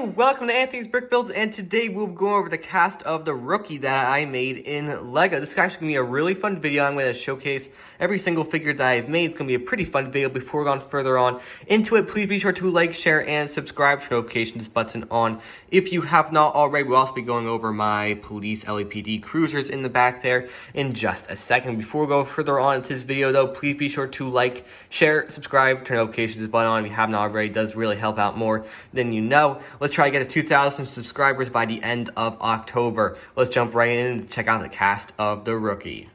and welcome to Anthony's Brick Builds, and today we'll be going over the cast of the Rookie that I made in LEGO. This is actually going to be a really fun video. I'm going to showcase every single figure that I've made. It's going to be a pretty fun video. Before we go on further on into it, please be sure to like, share, and subscribe. Turn notifications button on if you have not already. We'll also be going over my police LAPD cruisers in the back there in just a second. Before we go further on into this video though, please be sure to like, share, subscribe, turn notifications button on if you have not already. It does really help out more than you know. Let's try to get to 2,000 subscribers by the end of October. Let's jump right in and check out the cast of the Rookie.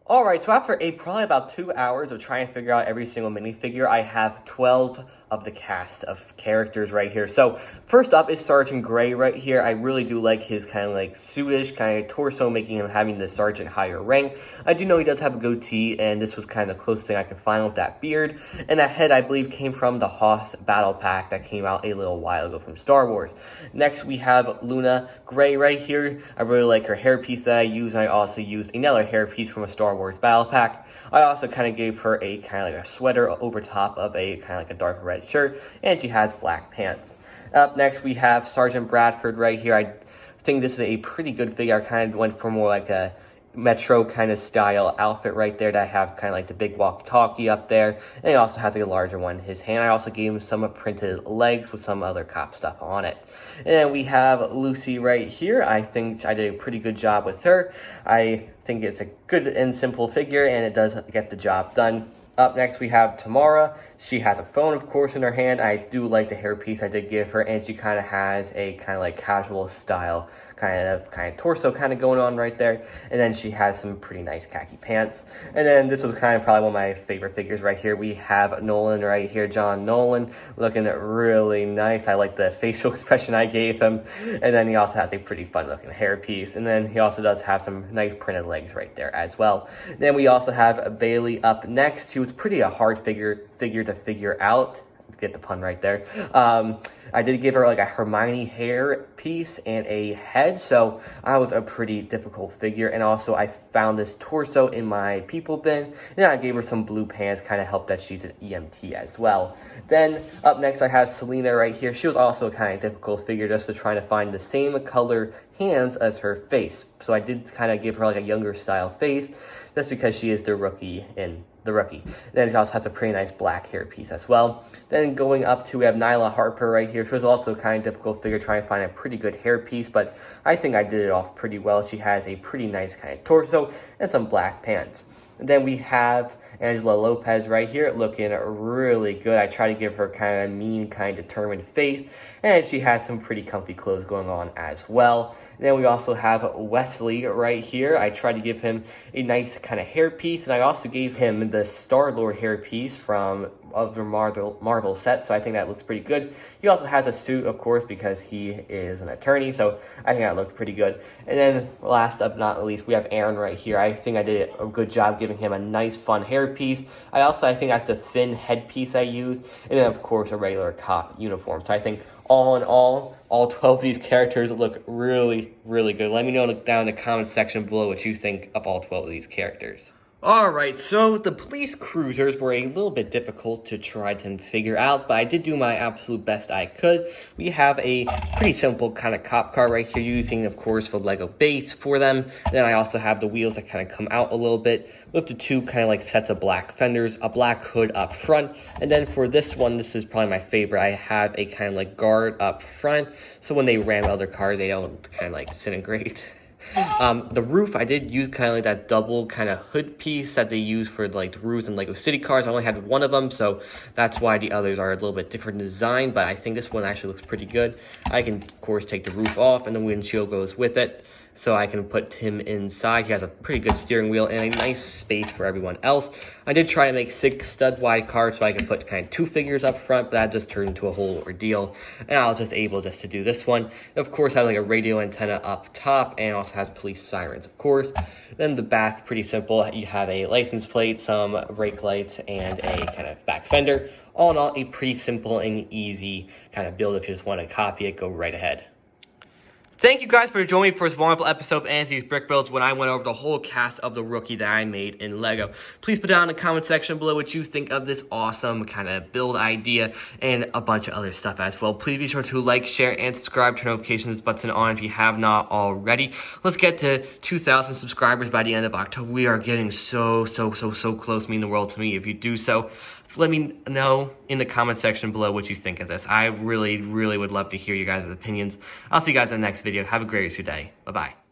Alright, so after probably about 2 hours of trying to figure out every single minifigure, I have 12 of the cast of characters right here. So, first up is Sergeant Gray right here. I really do like his kind of like suitish kind of torso, making him having the sergeant higher rank. I do know he does have a goatee, and this was kind of the closest thing I could find with that beard. And that head, I believe, came from the Hoth Battle Pack that came out a little while ago from Star Wars. Next, we have Luna Gray right here. I really like her hairpiece that I use, and I also used another hairpiece from a Star Wars Battle Pack. I also kind of gave her a kind of like a sweater over top of a kind of like a dark red shirt, and she has black pants. Up next, we have Sergeant Bradford right here. I think this is a pretty good figure. I kind of went for more like a Metro kind of style outfit right there that I have kind of like the big walkie-talkie up there, and he also has a larger one in his hand. I also gave him some printed legs with some other cop stuff on it. And then we have Lucy right here. I think I did a pretty good job with her. I think it's a good and simple figure, and it does get the job done. Up next, we have Tamara. She has a phone, of course, in her hand. I do like the hairpiece I did give her, and she kind of has a kind of like casual style kind of torso kind of going on right there. And then she has some pretty nice khaki pants. And then this was kind of probably one of my favorite figures right here. We have Nolan right here, John Nolan, looking really nice. I like the facial expression I gave him. And then he also has a pretty fun looking hairpiece. And then he also does have some nice printed legs right there as well. Then we also have Bailey up next, who was pretty a hard figure to figure out. Get the pun right there. I did give her like a Hermione hair piece and a head, so I was a pretty difficult figure. And also I found this torso in my people bin, and I gave her some blue pants, kind of helped that she's an EMT as well. Then up next I have Selena right here. She was also a kind of difficult figure, just to try to find the same color hands as her face. So I did kind of give her like a younger style face, just because she is the Rookie in the Rookie. Then she also has a pretty nice black hair piece as well. Then going up to, we have Nyla Harper right here. She was also a kind of difficult figure, trying to find a pretty good hair piece, but I think I did it off pretty well. She has a pretty nice kind of torso and some black pants. And then we have Angela Lopez right here, looking really good. I try to give her kind of a mean, kind of determined face, and she has some pretty comfy clothes going on as well. And then we also have Wesley right here. I tried to give him a nice kind of hairpiece, and I also gave him the Star-Lord hairpiece from other Marvel set, so I think that looks pretty good. He also has a suit, of course, because he is an attorney, so I think that looked pretty good. And then last but not least, we have Aaron right here. I think I did a good job giving him a nice, fun hairpiece. I think that's the Finn headpiece I used, and then, of course, a regular cop uniform. So I think all in all 12 of these characters look really, really good. Let me know down in the comment section below what you think of all 12 of these characters. Alright, so the police cruisers were a little bit difficult to try to figure out, but I did do my absolute best I could. We have a pretty simple kind of cop car right here, using, of course, the Lego base for them. Then I also have the wheels that kind of come out a little bit, with the two kind of like sets of black fenders, a black hood up front. And then for this one, this is probably my favorite, I have a kind of like guard up front, so when they ram other cars, they don't kind of like disintegrate. The roof, I did use kind of like that double kind of hood piece that they use for like the roofs and Lego City cars. I only had one of them, so that's why the others are a little bit different in design, but I think this one actually looks pretty good. I can, of course, take the roof off, and the windshield goes with it, so I can put Tim inside. He has a pretty good steering wheel and a nice space for everyone else. I did try to make 6 stud wide cars so I could put kind of 2 figures up front, but that just turned into a whole ordeal, and I was just able to do this one. Of course, has like a radio antenna up top, and also has police sirens, of course. Then the back, pretty simple. You have a license plate, some brake lights, and a kind of back fender. All in all, a pretty simple and easy kind of build. If you just want to copy it, go right ahead. Thank you guys for joining me for this wonderful episode of Anthony's Brick Builds when I went over the whole cast of the Rookie that I made in LEGO. Please put down in the comment section below what you think of this awesome kind of build idea and a bunch of other stuff as well. Please be sure to like, share, and subscribe. Turn notifications button on if you have not already. Let's get to 2,000 subscribers by the end of October. We are getting so close, mean the world to me if you do so. So let me know in the comment section below what you think of this. I really would love to hear you guys' opinions. I'll see you guys in the next video. Have a great rest of your day. Bye-bye.